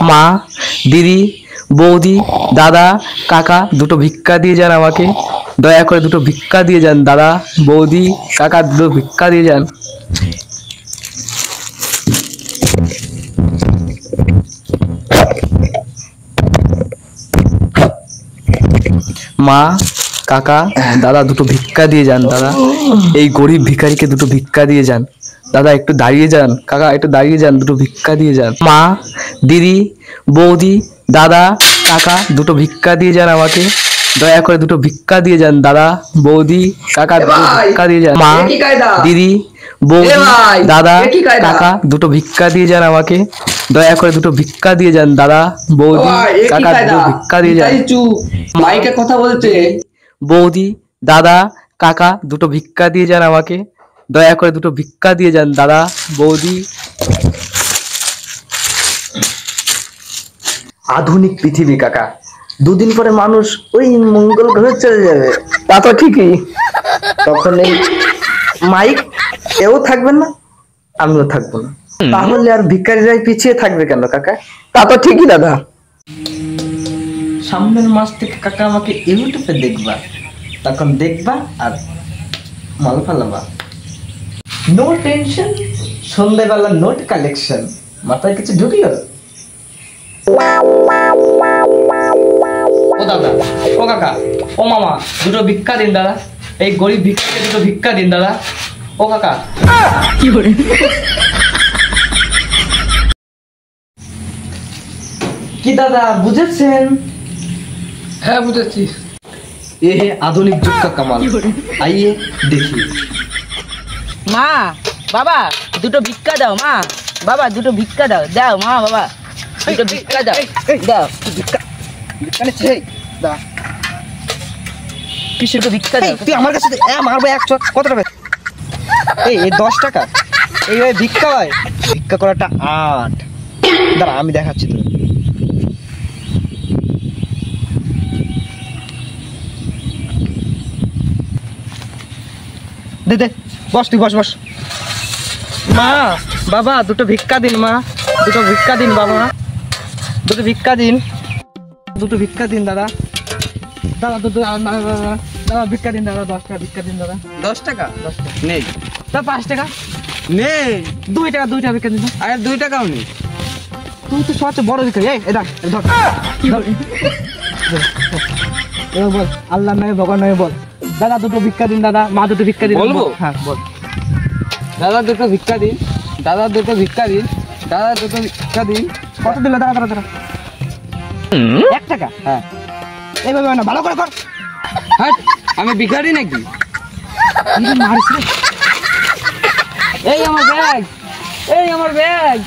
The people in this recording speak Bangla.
মা, দিদি, বৌদি, দাদা, কাকা দুটো ভিক্ষা দিয়ে যান আমাকে। দয়া করে দুটো ভিক্ষা দিয়ে যান দাদা, বৌদি, কাকা দুটো ভিক্ষা দিয়ে যান। মা, কাকা, দাদা দুটো ভিক্ষা দিয়ে যান দাদা, এই গরিব ভিখারিকে দুটো ভিক্ষা দিয়ে যান দাদা। একটু দাঁড়িয়ে যান কাকা, একটু দাঁড়িয়ে যান, দুটো ভিক্ষা দিয়ে যান। মা, দিদি, বৌদি, দাদা, কাকা দুটো ভিক্ষা দিয়ে যান আমাকে। দয়া করে দুটো ভিক্ষা দিয়ে যান দাদা, বৌদি, কাকা দুটো ভিক্ষা দিয়ে যান। মা, দিদি, বৌদি, দাদা, কাকা দুটো ভিক্ষা দিয়ে যান আমাকে। দয়া করে দুটো ভিক্ষা দিয়ে যান দাদা, বৌদি, কাকা দুটো ভিক্ষা দিয়ে যান। মাইকে কথা বলছে। বৌদি, দাদা, কাকা দুটো ভিক্ষা দিয়ে যান আমাকে। দয়া করে দুটো ভিক্ষা দিয়ে যান দাদা, বৌদি। আধুনিক পৃথিবী কাকা, দুদিন পরে মানুষ ওই মঙ্গল গ্রহে চলে যাবে। তা তো ঠিকই, তখন এই মাইক এও থাকবেন না, আমিও থাকবো না। তাহলে আর ভিখারিরাই পিছিয়ে থাকবে কেন কাকা? তা তো ঠিকই দাদা। সামনের মাস থেকে কাকা আমাকে ইউটিউবে দেখবা, তখন দেখবা আর মাল ফালাবা। নো টেনশন, সন্ধ্যাবেলা নোট কালেকশন। মাথায় কিছু ঢুকলো? ও দাদা, ও কাকা, ও মামা দুটো ভিক্ষা দিন দাদা, এই গরিব ভিক্ষাকে দুটো ভিক্ষা দিন দাদা। ও কাকা, কি করে? কি দাদা বুঝেছেন? হ্যাঁ বুঝেছি। ये है आधुनिक युग का कमाल। आइए देखिए। মা, বাবা দুটো ভিক্ষা দাও। মা, বাবা দুটো ভিক্ষা দাও, দাও মা, বাবা দুটো ভিক্ষা দাও, দাও ভিক্ষা। দা কিসের তো ভিক্ষা দাও? তুই আমার কাছে মারবো এক চট। কত টাকা? এই 10 টাকা। এইভাবে ভিক্ষা হয়? ভিক্ষা করাটা আর্ট। দাঁড়া আমি দেখাচ্ছি তোর। দে দে, বস তুই, বস বস। মা, বাবা দুটো ভিক্ষা দিন মা, দুটো ভিক্ষা দিন বাবা, দুটো ভিক্ষা দিন, দুটো ভিক্ষা দিন দাদা, দাদা দুটো দাদা ভিক্ষা দিন দাদা, 10 টাকা ভিক্ষা দিন দাদা। 10 টাকা নেই। তা 5 টাকা নেই। 2 টাকা, 2 টাকা ভিক্ষা দিন। আরে 2 টাকাও নেই। তুই তো সবচেয়ে বড় ভিক্ষারি। এই ধর, ধর। কি বল? এবার বল, আল্লাহর নামে ভগবান নামে বল। দাদা দুটো ভিক্ষা দিন দাদা, মা দুটো ভিক্ষা দিন। বলবো? হ্যাঁ বল। দাদা দুটো ভিক্ষা দিন, দাদা দুটো ভিক্ষা দিন, দাদা দুটো ভিক্ষা দিন। কত দিল দাদা? দাদা 1 টাকা। হ্যাঁ। এইভাবে না, ভালো করে কর। হাট, আমি ভিখারি নাকি? মারিস রে। এই আমার ব্যাগ, এই আমার ব্যাগ।